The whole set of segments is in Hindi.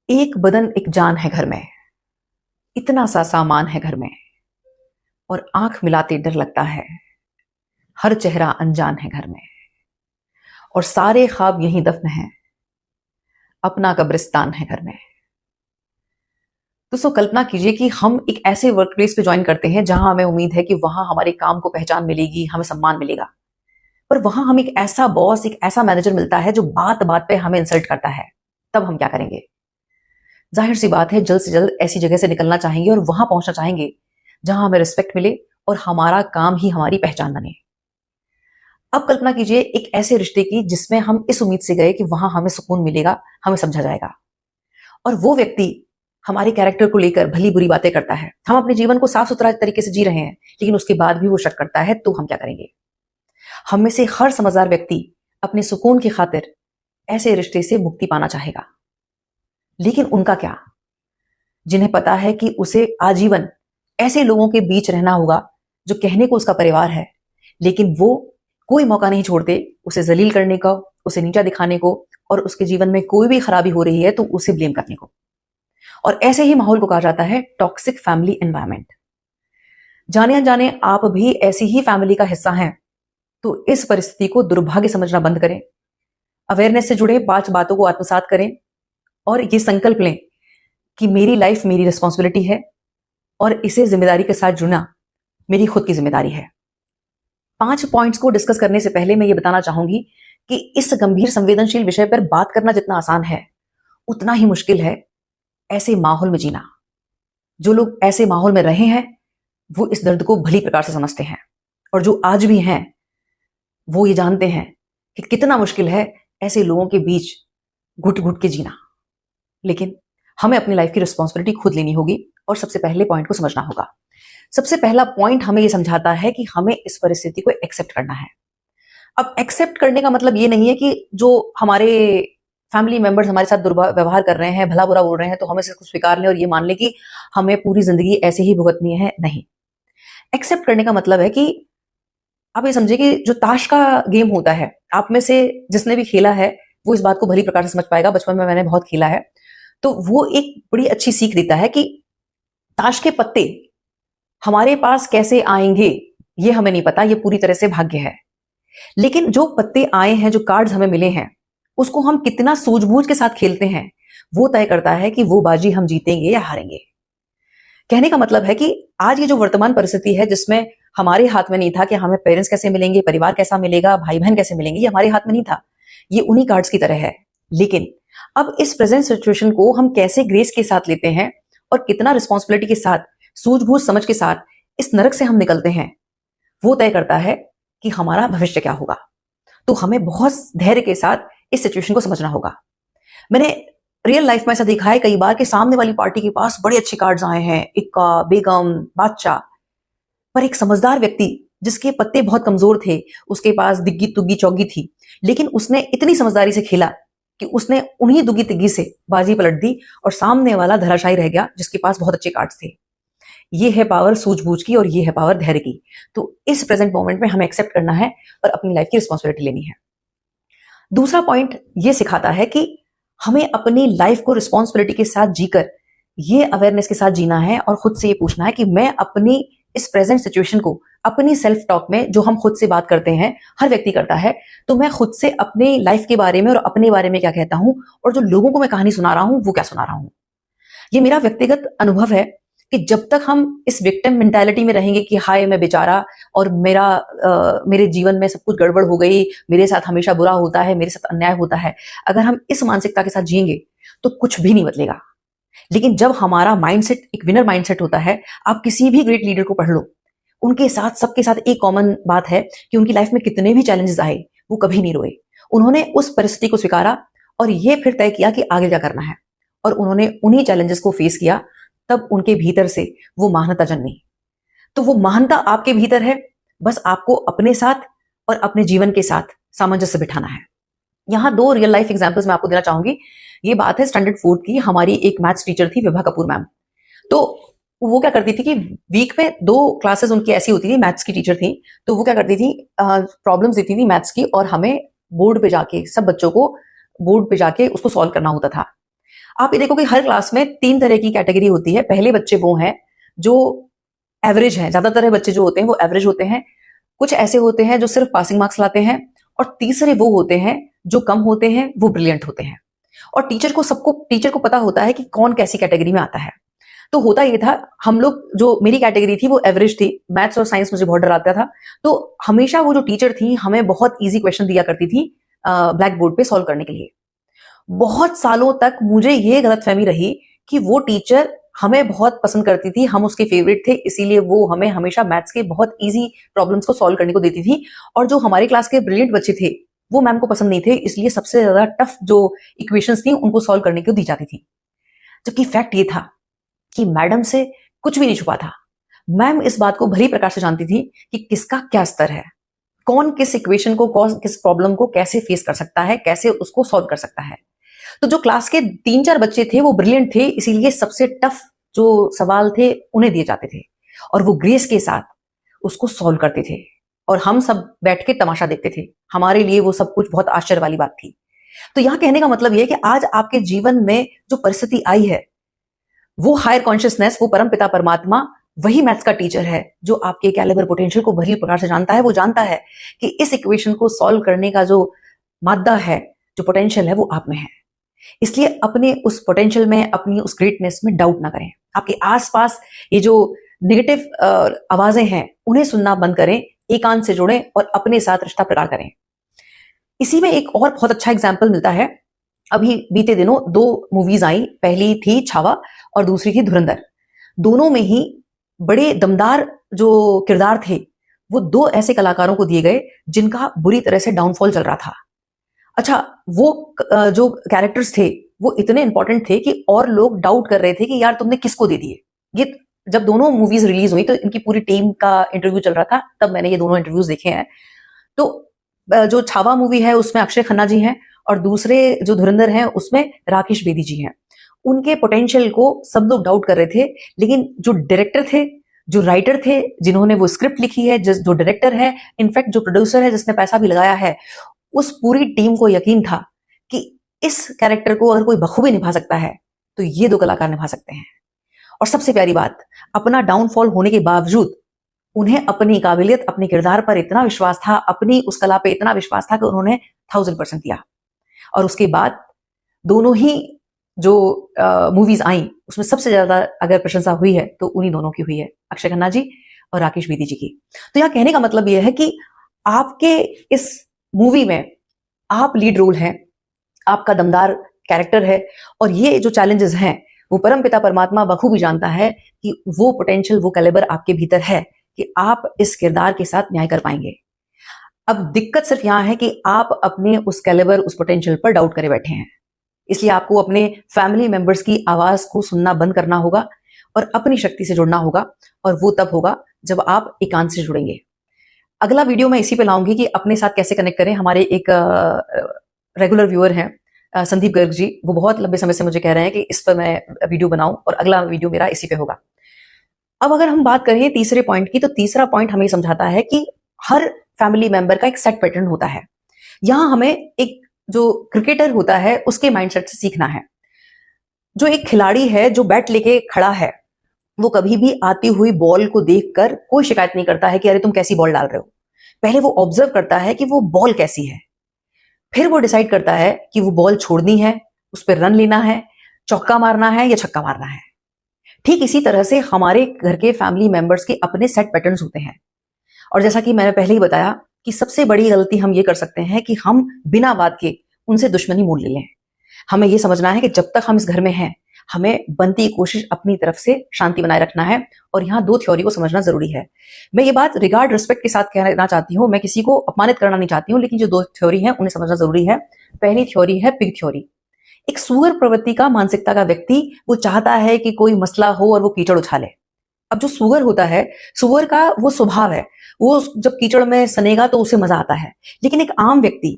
एक बदन एक जान है घर में, इतना सा सामान है घर में, और आंख मिलाते डर लगता है, हर चेहरा अनजान है घर में, और सारे ख्वाब यहीं दफन हैं, अपना कब्रिस्तान है घर में। दोस्तों, कल्पना कीजिए कि हम एक ऐसे वर्क प्लेस पे ज्वाइन करते हैं जहां हमें उम्मीद है कि वहां हमारे काम को पहचान मिलेगी, हमें सम्मान मिलेगा। पर वहां हमें एक ऐसा बॉस, एक ऐसा मैनेजर मिलता है जो बात बात पे हमें इंसल्ट करता है। तब हम क्या करेंगे? जाहिर सी बात है, जल्द से जल्द ऐसी जगह से निकलना चाहेंगे और वहां पहुंचना चाहेंगे जहां हमें रिस्पेक्ट मिले और हमारा काम ही हमारी पहचान बने। अब कल्पना कीजिए एक ऐसे रिश्ते की जिसमें हम इस उम्मीद से गए कि वहां हमें सुकून मिलेगा, हमें समझा जाएगा, और वो व्यक्ति हमारे कैरेक्टर को लेकर भली बुरी बातें करता है। हम अपने जीवन को साफ सुथरा तरीके से जी रहे हैं, लेकिन उसके बाद भी वो शक करता है। तो हम क्या करेंगे? हम में से हर समझदार व्यक्ति अपने सुकून की खातिर ऐसे रिश्ते से मुक्ति पाना चाहेगा। लेकिन उनका क्या, जिन्हें पता है कि उसे आजीवन ऐसे लोगों के बीच रहना होगा जो कहने को उसका परिवार है, लेकिन वो कोई मौका नहीं छोड़ते उसे जलील करने का, उसे नीचा दिखाने को, और उसके जीवन में कोई भी खराबी हो रही है तो उसे ब्लेम करने को। और ऐसे ही माहौल को कहा जाता है टॉक्सिक फैमिली एनवायरनमेंट। जाने अनजाने आप भी ऐसी ही फैमिली का हिस्सा हैं, तो इस परिस्थिति को दुर्भाग्य समझना बंद करें। अवेयरनेस से जुड़े 5 बातों को आत्मसात करें और ये संकल्प लें कि मेरी लाइफ मेरी रिस्पॉन्सिबिलिटी है और इसे जिम्मेदारी के साथ जुड़ना मेरी खुद की जिम्मेदारी है। 5 पॉइंट्स को डिस्कस करने से पहले मैं ये बताना चाहूंगी कि इस गंभीर संवेदनशील विषय पर बात करना जितना आसान है, उतना ही मुश्किल है ऐसे माहौल में जीना। जो लोग ऐसे माहौल में रहे हैं वो इस दर्द को भली प्रकार से समझते हैं, और जो आज भी हैं वो ये जानते हैं कि कितना मुश्किल है ऐसे लोगों के बीच घुट घुट के जीना। लेकिन हमें अपनी लाइफ की रिस्पॉन्सिबिलिटी खुद लेनी होगी और सबसे पहले पॉइंट को समझना होगा। सबसे पहला पॉइंट हमें यह समझाता है कि हमें इस परिस्थिति को एक्सेप्ट करना है। अब एक्सेप्ट करने का मतलब ये नहीं है कि जो हमारे फैमिली मेंबर्स हमारे साथ दुर्व्यवहार कर रहे हैं, भला बुरा बोल रहे हैं, तो हमें इसको स्वीकार लें और ये मान लें कि हमें पूरी जिंदगी ऐसे ही भुगतनी है। नहीं, एक्सेप्ट करने का मतलब है कि आप ये समझे कि जो ताश का गेम होता है, आप में से जिसने भी खेला है वो इस बात को भली प्रकार से समझ पाएगा। बचपन में मैंने बहुत खेला है, तो वो एक बड़ी अच्छी सीख देता है कि ताश के पत्ते हमारे पास कैसे आएंगे ये हमें नहीं पता, ये पूरी तरह से भाग्य है। लेकिन जो पत्ते आए हैं, जो कार्ड्स हमें मिले हैं, उसको हम कितना सूझबूझ के साथ खेलते हैं वो तय करता है कि वो बाजी हम जीतेंगे या हारेंगे। कहने का मतलब है कि आज ये जो वर्तमान परिस्थिति है जिसमें हमारे हाथ में नहीं था कि हमें पेरेंट्स कैसे मिलेंगे, परिवार कैसा मिलेगा, भाई बहन कैसे मिलेंगे, ये हमारे हाथ में नहीं था। ये उन्हीं कार्ड्स की तरह है। लेकिन अब इस प्रेजेंट सिचुएशन को हम कैसे ग्रेस के साथ लेते हैं और कितना रिस्पॉन्सिबिलिटी के साथ, सूझबूझ समझ के साथ इस नरक से हम निकलते हैं, वो तय करता है कि हमारा भविष्य क्या होगा। तो हमें बहुत धैर्य के साथ इस सिचुएशन को समझना होगा। मैंने रियल लाइफ में ऐसा देखा है कई बार कि सामने वाली पार्टी के पास बड़े अच्छे कार्ड्स आए हैं, इक्का, बेगम, बादशाह, पर एक समझदार व्यक्ति जिसके पत्ते बहुत कमजोर थे, उसके पास दिग्गी तुग्गी चौगी थी, लेकिन उसने इतनी समझदारी से खेला कि उसने उन्हीं दुग्गी तिग्गी से बाजी पलट दी और सामने वाला धराशायी रह गया जिसके पास बहुत अच्छे कार्ड्स थे। ये है पावर सूझबूझ की और ये है पावर धैर्य की। तो इस प्रेजेंट मोमेंट में हमें एक्सेप्ट करना है और अपनी लाइफ की रिस्पॉन्सिबिलिटी लेनी है। दूसरा पॉइंट ये सिखाता है कि हमें अपनी लाइफ को रिस्पॉन्सिबिलिटी के साथ जीकर ये अवेयरनेस के साथ जीना है और खुद से ये पूछना है कि मैं अपनी इस प्रेजेंट सिचुएशन को, अपनी सेल्फ टॉक में जो हम खुद से बात करते हैं, हर व्यक्ति करता है, तो मैं खुद से अपने लाइफ के बारे में और अपने बारे में क्या कहता हूं, और जो लोगों को मैं कहानी सुना रहा हूं वो क्या सुना रहा हूं। ये मेरा व्यक्तिगत अनुभव है कि जब तक हम इस विक्टिम मेंटालिटी में रहेंगे कि हाय मैं बेचारा और मेरे जीवन में सब कुछ गड़बड़ हो गई, मेरे साथ हमेशा बुरा होता है, मेरे साथ अन्याय होता है, अगर हम इस मानसिकता के साथ जिएंगे तो कुछ भी नहीं बदलेगा। लेकिन जब हमारा माइंडसेट एक विनर माइंडसेट होता है, आप किसी भी ग्रेट लीडर को पढ़ लो, उनके साथ सबके साथ एक कॉमन बात है कि उनकी लाइफ में कितने भी चैलेंजेस आए वो कभी नहीं रोए। उन्होंने उस परिस्थिति को स्वीकारा और ये फिर तय किया कि आगे क्या करना है, और उन्होंने उन्हीं चैलेंजेस को फेस किया। तब उनके भीतर से वो महानता जन्मी। तो वो महानता आपके भीतर है, बस आपको अपने साथ और अपने जीवन के साथ सामंजस्य बिठाना है। यहां 2 रियल लाइफ एग्जांपल्स मैं आपको देना चाहूंगी। ये बात है स्टैंडर्ड 4 की। हमारी एक मैथ्स टीचर थी, विभा कपूर मैम। तो वो क्या करती थी कि वीक में 2 क्लासेस उनकी ऐसी होती थी, मैथ्स की टीचर थी, तो वो क्या करती थी, प्रॉब्लम्स देती थी मैथ्स की और हमें बोर्ड पे जाके, सब बच्चों को बोर्ड पे जाके उसको सॉल्व करना होता था। आप ये देखो कि हर क्लास में 3 तरह की कैटेगरी होती है। पहले बच्चे वो हैं जो एवरेज हैं, ज्यादातर बच्चे जो होते हैं वो एवरेज होते हैं। कुछ ऐसे होते हैं जो सिर्फ पासिंग मार्क्स लाते हैं, और तीसरे वो होते हैं जो कम होते हैं, वो ब्रिलियंट होते हैं। और टीचर को पता होता है कि कौन कैसी कैटेगरी में आता है। तो होता ये था, हम लोग जो मेरी कैटेगरी थी वो एवरेज थी, मैथ्स और साइंस मुझे बहुत डराता था। तो हमेशा वो जो टीचर थी हमें बहुत इजी क्वेश्चन दिया करती थी ब्लैक बोर्ड पे सॉल्व करने के लिए। बहुत सालों तक मुझे ये गलतफहमी रही कि वो टीचर हमें बहुत पसंद करती थी, हम उसके फेवरेट थे, इसीलिए वो हमें हमेशा मैथ्स के बहुत इजी प्रॉब्लम्स को सॉल्व करने को देती थी। और जो हमारी क्लास के ब्रिलियंट बच्चे थे वो मैम को पसंद नहीं थे, इसलिए सबसे ज्यादा टफ जो इक्वेशंस थी उनको सॉल्व करने को दी जाती थी। जबकि फैक्ट ये था कि मैडम से कुछ भी नहीं छुपा था। मैम इस बात को भली प्रकार से जानती थी कि किसका क्या स्तर है, कौन किस इक्वेशन को, कौन किस प्रॉब्लम को कैसे फेस कर सकता है, कैसे उसको सॉल्व कर सकता है। तो जो क्लास के 3-4 बच्चे थे वो ब्रिलियंट थे, इसीलिए सबसे टफ जो सवाल थे उन्हें दिए जाते थे, और वो ग्रेस के साथ उसको सॉल्व करते थे, और हम सब बैठ के तमाशा देखते थे। हमारे लिए वो सब कुछ बहुत आश्चर्य वाली बात थी। तो यहां कहने का मतलब यह है कि आज आपके जीवन में जो परिस्थिति आई है, वो हायर कॉन्शियसनेस, वो परम पिता परमात्मा, वही मैथ्स का टीचर है जो आपके कैलिबर पोटेंशियल को भली प्रकार से जानता है। वो जानता है कि इस इक्वेशन को सॉल्व करने का जो मादा है, जो पोटेंशियल है, वो आप में है। इसलिए अपने उस पोटेंशियल में, अपनी उस ग्रेटनेस में डाउट ना करें। आपके आसपास ये जो नेगेटिव आवाजें हैं उन्हें सुनना बंद करें, एकांत से जुड़ें और अपने साथ रिश्ता प्रगाढ़ करें। इसी में एक और बहुत अच्छा एग्जाम्पल मिलता है। अभी बीते दिनों 2 मूवीज आई, पहली थी छावा और दूसरी थी धुरंधर। दोनों में ही बड़े दमदार जो किरदार थे वो 2 ऐसे कलाकारों को दिए गए जिनका बुरी तरह से डाउनफॉल चल रहा था। अच्छा, वो जो कैरेक्टर्स थे वो इतने इंपॉर्टेंट थे कि और लोग डाउट कर रहे थे कि यार तुमने किसको दे दिए। ये जब दोनों मूवीज रिलीज हुई तो इनकी पूरी टीम का इंटरव्यू चल रहा था, तब मैंने ये दोनों इंटरव्यूज देखे हैं। तो जो छावा मूवी है उसमें अक्षय खन्ना जी हैं, और दूसरे जो धुरंधर हैं उसमें राकेश बेदी जी हैं। उनके पोटेंशियल को सब लोग डाउट कर रहे थे, लेकिन जो डायरेक्टर थे, जो राइटर थे, जिन्होंने वो स्क्रिप्ट लिखी है, जो डायरेक्टर है, इनफैक्ट जो प्रोड्यूसर है जिसने पैसा भी लगाया है, उस पूरी टीम को यकीन था कि इस कैरेक्टर को अगर कोई बखूबी निभा सकता है तो ये 2 कलाकार निभा सकते हैं। और सबसे प्यारी बात, अपना डाउनफॉल होने के बावजूद उन्हें अपनी काबिलियत, अपने किरदार पर इतना विश्वास था, अपनी उस कला पे इतना विश्वास था कि उन्होंने 1000% दिया। और उसके बाद दोनों ही जो मूवीज आई उसमें सबसे ज्यादा अगर प्रशंसा हुई है तो उन्हीं दोनों की हुई है, अक्षय खन्ना जी और राकेश बेदी जी की। तो यह कहने का मतलब यह है कि आपके इस मूवी में आप लीड रोल हैं, आपका दमदार कैरेक्टर है, और ये जो चैलेंजेस हैं वो परम पिता परमात्मा बखूबी जानता है कि वो पोटेंशियल, वो कैलिबर आपके भीतर है कि आप इस किरदार के साथ न्याय कर पाएंगे। अब दिक्कत सिर्फ यहां है कि आप अपने उस कैलिबर, उस पोटेंशियल पर डाउट करे बैठे हैं। इसलिए आपको अपने फैमिली मेंबर्स की आवाज को सुनना बंद करना होगा और अपनी शक्ति से जुड़ना होगा, और वो तब होगा जब आप एकांत से जुड़ेंगे। अगला वीडियो मैं इसी पे लाऊंगी कि अपने साथ कैसे कनेक्ट करें। हमारे एक रेगुलर व्यूअर हैं संदीप गर्ग जी, वो बहुत लंबे समय से मुझे कह रहे हैं कि इस पर मैं वीडियो बनाऊं, और अगला वीडियो मेरा इसी पे होगा। अब अगर हम बात करें तीसरे पॉइंट की, तो तीसरा पॉइंट हमें समझाता है कि हर फैमिली मेंबर का एक सेट पैटर्न होता है। यहां हमें एक जो क्रिकेटर होता है उसके माइंडसेट से सीखना है। जो एक खिलाड़ी है जो बैट लेके खड़ा है, वो कभी भी आती हुई बॉल को देखकर कोई शिकायत नहीं करता है कि अरे तुम कैसी बॉल डाल रहे हो। पहले वो ऑब्जर्व करता है कि वो बॉल कैसी है, फिर वो डिसाइड करता है कि वो बॉल छोड़नी है, उस पर रन लेना है, चौका मारना है या छक्का मारना है। ठीक इसी तरह से हमारे घर के फैमिली मेंबर्स के अपने सेट पैटर्न्स होते हैं। और जैसा कि मैंने पहले ही बताया कि सबसे बड़ी गलती हम ये कर सकते हैं कि हम बिना बात के उनसे दुश्मनी मोल ले लें। हमें ये समझना है कि जब तक हम इस घर में हैं, हमें बनती कोशिश अपनी तरफ से शांति बनाए रखना है। और यहाँ 2 थ्योरी को समझना जरूरी है। मैं ये बात रिगार्ड रिस्पेक्ट के साथ कहना चाहती हूँ, मैं किसी को अपमानित करना नहीं चाहती हूँ, लेकिन जो 2 थ्योरी है उन्हें समझना जरूरी है। पहली थ्योरी है पिग थ्योरी। एक सुअर प्रवृत्ति का, मानसिकता का व्यक्ति वो चाहता है कि कोई मसला हो और वो कीचड़ उछाले। अब जो सुअर होता है, सुअर का वो स्वभाव है, वो जब कीचड़ में सनेगा तो उसे मजा आता है। लेकिन एक आम व्यक्ति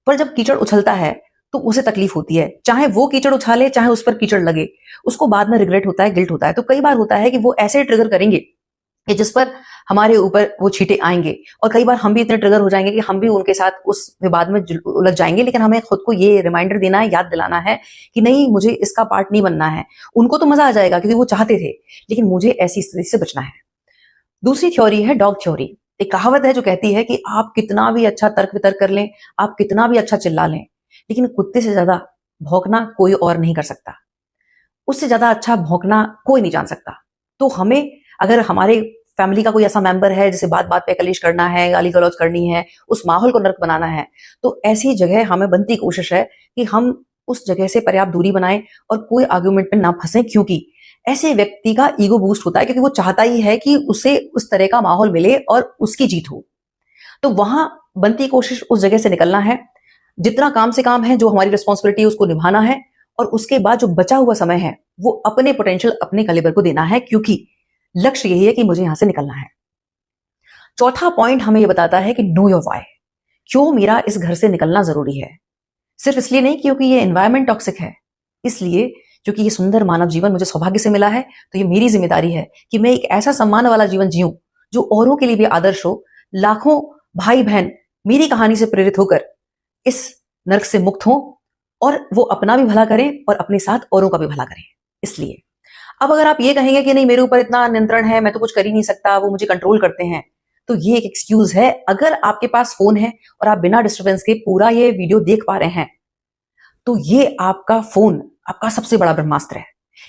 पर जब कीचड़ उछलता है तो उसे तकलीफ होती है, चाहे वो कीचड़ उछाले चाहे उस पर कीचड़ लगे, उसको बाद में रिग्रेट होता है, गिल्ट होता है। तो कई बार होता है कि वो ऐसे ट्रिगर करेंगे कि जिस पर हमारे ऊपर वो छींटे आएंगे, और कई बार हम भी इतने ट्रिगर हो जाएंगे कि हम भी उनके साथ उस विवाद में उलझ जाएंगे। लेकिन हमें खुद को ये रिमाइंडर देना है, याद दिलाना है कि नहीं, मुझे इसका पार्ट नहीं बनना है। उनको तो मजा आ जाएगा क्योंकि वो चाहते थे, लेकिन मुझे ऐसी स्थिति से बचना है। दूसरी थ्योरी है डॉग थ्योरी। एक कहावत है जो कहती है कि आप कितना भी अच्छा तर्क वितर्क कर लें, आप कितना भी अच्छा चिल्ला लें, लेकिन कुत्ते से ज्यादा भौंकना कोई और नहीं कर सकता। उससे ज्यादा अच्छा भौंकना कोई नहीं जान सकता। तो हमें, अगर हमारे फैमिली का कोई ऐसा मेंबर है जिसे बात बात पे कलेश करना है, गाली गलौज करनी है, उस माहौल को नर्क बनाना है, तो ऐसी जगह हमें बनती कोशिश है कि हम उस जगह से पर्याप्त दूरी बनाएं और कोई आर्ग्यूमेंट में ना फंसे, क्योंकि ऐसे व्यक्ति का ईगो बूस्ट होता है, क्योंकि वो चाहता ही है कि उसे उस तरह का माहौल मिले और उसकी जीत हो। तो वहां बनती कोशिश उस जगह से निकलना है। जितना काम से काम है, जो हमारी रिस्पॉन्सिबिलिटी है, उसको निभाना है, और उसके बाद जो बचा हुआ समय है वो अपने पोटेंशियल, अपने कैलिबर को देना है, क्योंकि लक्ष्य यही है कि मुझे यहां से निकलना है। चौथा पॉइंट हमें यह बताता है कि नो योर व्हाई। क्यों मेरा इस घर से निकलना जरूरी है? सिर्फ इसलिए नहीं क्योंकि ये एनवायरमेंट टॉक्सिक है, इसलिए क्योंकि ये सुंदर मानव जीवन मुझे सौभाग्य से मिला है। तो ये मेरी जिम्मेदारी है कि मैं एक ऐसा सम्मान वाला जीवन जीऊं जो औरों के लिए भी आदर्श हो। लाखों भाई बहन मेरी कहानी से प्रेरित होकर इस नर्क से मुक्त हों, और वो अपना भी भला करें और अपने साथ औरों का भी भला करें। इसलिए अब अगर आप ये कहेंगे कि नहीं, मेरे ऊपर इतना नियंत्रण है, मैं तो कुछ कर ही नहीं सकता, वो मुझे कंट्रोल करते हैं, तो ये एक एक्सक्यूज है। अगर आपके पास फोन है और आप बिना डिस्टरबेंस के पूरा ये वीडियो देख पा रहे हैं, तो ये आपका फोन आपका सबसे बड़ा ब्रह्मास्त्र है।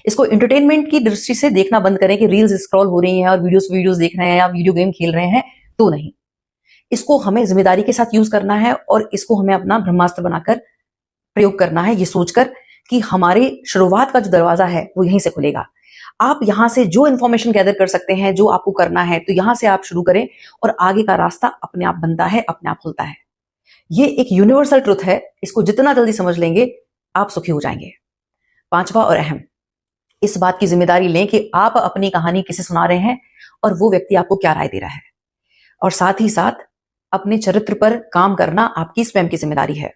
इसको एंटरटेनमेंट की दृष्टि से देखना बंद करें कि रील्स स्क्रॉल हो रही हैं और वीडियोस देख रहे हैं या वीडियो गेम खेल रहे हैं, तो नहीं। इसको हमें जिम्मेदारी के साथ यूज करना है और इसको हमें अपना ब्रह्मास्त्र बनाकर प्रयोग करना है, ये सोचकर कि हमारे शुरुआत का जो दरवाजा है वो यहीं से खुलेगा। आप यहां से जो इंफॉर्मेशन गैदर कर सकते हैं, जो आपको करना है, तो यहां से आप शुरू करें और आगे का रास्ता अपने आप बनता है, अपने आप खुलता है। ये एक यूनिवर्सल ट्रुथ है, इसको जितना जल्दी समझ लेंगे आप सुखी हो जाएंगे। पांचवा और अहम, इस बात की जिम्मेदारी लें कि आप अपनी कहानी किसे सुना रहे हैं और वो व्यक्ति आपको क्या राय दे रहा है। और साथ ही साथ अपने चरित्र पर काम करना आपकी स्वयं की जिम्मेदारी है।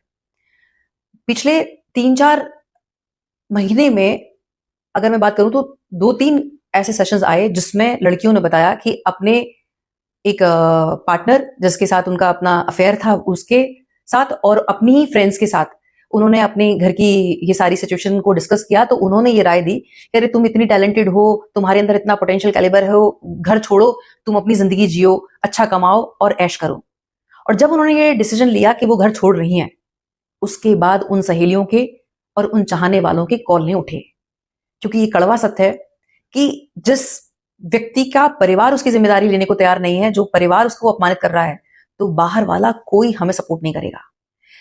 पिछले 3-4 महीने में अगर मैं बात करूं तो 2-3 ऐसे सेशंस आए जिसमें लड़कियों ने बताया कि अपने एक पार्टनर जिसके साथ उनका अपना अफेयर था, उसके साथ और अपनी ही फ्रेंड्स के साथ उन्होंने अपने घर की ये सारी सिचुएशन को डिस्कस किया। तो उन्होंने ये राय दी कि अरे तुम इतनी टैलेंटेड हो, तुम्हारे अंदर इतना पोटेंशियल कैलिबर हो, घर छोड़ो, तुम अपनी जिंदगी जियो, अच्छा कमाओ और ऐश करो। और जब उन्होंने ये डिसीजन लिया कि वो घर छोड़ रही हैं, उसके बाद उन सहेलियों के और उन चाहने वालों के कॉल नहीं उठे, क्योंकि ये कड़वा सत्य है कि जिस व्यक्ति का परिवार उसकी जिम्मेदारी लेने को तैयार नहीं है, जो परिवार उसको अपमानित कर रहा है, तो बाहर वाला कोई हमें सपोर्ट नहीं करेगा।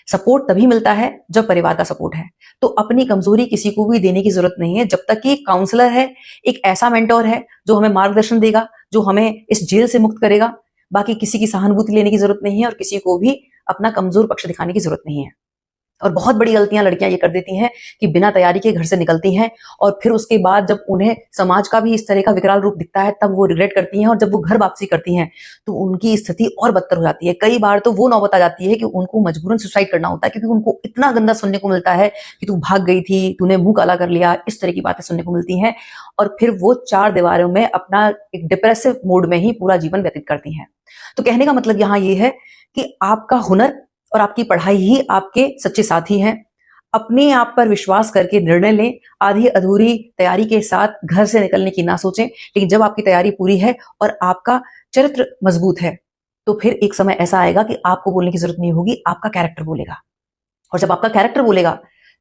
सपोर्ट तभी मिलता है जब परिवार का सपोर्ट है। तो अपनी कमजोरी किसी को भी देने की जरूरत नहीं है, जब तक कि एक काउंसलर है, एक ऐसा मेंटोर है जो हमें मार्गदर्शन देगा, जो हमें इस जेल से मुक्त करेगा। बाकी किसी की सहानुभूति लेने की जरूरत नहीं है और किसी को भी अपना कमजोर पक्ष दिखाने की जरूरत नहीं है। और बहुत बड़ी गलतियां लड़कियां ये कर देती हैं कि बिना तैयारी के घर से निकलती हैं, और फिर उसके बाद जब उन्हें समाज का भी इस तरह का विकराल रूप दिखता है तब वो रिग्रेट करती हैं, और जब वो घर वापसी करती हैं तो उनकी स्थिति और बदतर हो जाती है। कई बार तो वो नौबत आ जाती है कि उनको मजबूरन सुसाइड करना होता है, क्योंकि उनको इतना गंदा सुनने को मिलता है कि तू भाग गई थी, तूने मुंह काला कर लिया, इस तरह की बातें सुनने को मिलती हैं। और फिर वो 4 दीवारों में अपना एक डिप्रेसिव मोड में ही पूरा जीवन व्यतीत करती हैं। तो कहने का मतलब यहाँ ये है कि आपका हुनर और आपकी पढ़ाई ही आपके सच्चे साथी हैं। अपने आप पर विश्वास करके निर्णय लें। आधी अधूरी तैयारी के साथ घर से निकलने की ना सोचें, लेकिन जब आपकी तैयारी पूरी है और आपका चरित्र मजबूत है, तो फिर एक समय ऐसा आएगा कि आपको बोलने की जरूरत नहीं होगी, आपका कैरेक्टर बोलेगा। और जब आपका कैरेक्टर बोलेगा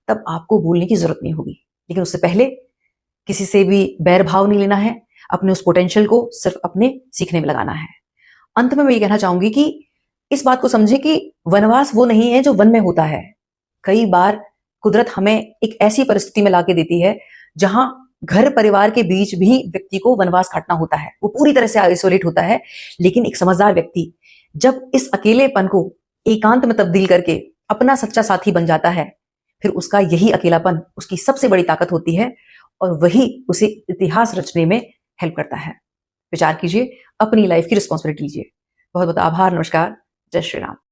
तब आपको बोलने की जरूरत नहीं होगी। लेकिन उससे पहले किसी से भी बैर भाव नहीं लेना है, अपने उस पोटेंशियल को सिर्फ अपने सीखने में लगाना है। अंत में मैं ये कहना चाहूंगी कि इस बात को समझे कि वनवास वो नहीं है जो वन में होता है। कई बार कुदरत हमें एक ऐसी परिस्थिति में लाके देती है जहां घर परिवार के बीच भी व्यक्ति को वनवास काटना होता है, वो पूरी तरह से आइसोलेट होता है। लेकिन एक समझदार व्यक्ति जब इस अकेलेपन को एकांत में तब्दील करके अपना सच्चा साथी बन जाता है, फिर उसका यही अकेलापन उसकी सबसे बड़ी ताकत होती है और वही उसे इतिहास रचने में हेल्प करता है। विचार कीजिए, अपनी लाइफ की रिस्पॉन्सिबिलिटी लीजिए। बहुत बहुत आभार, नमस्कार, जय श्री राम।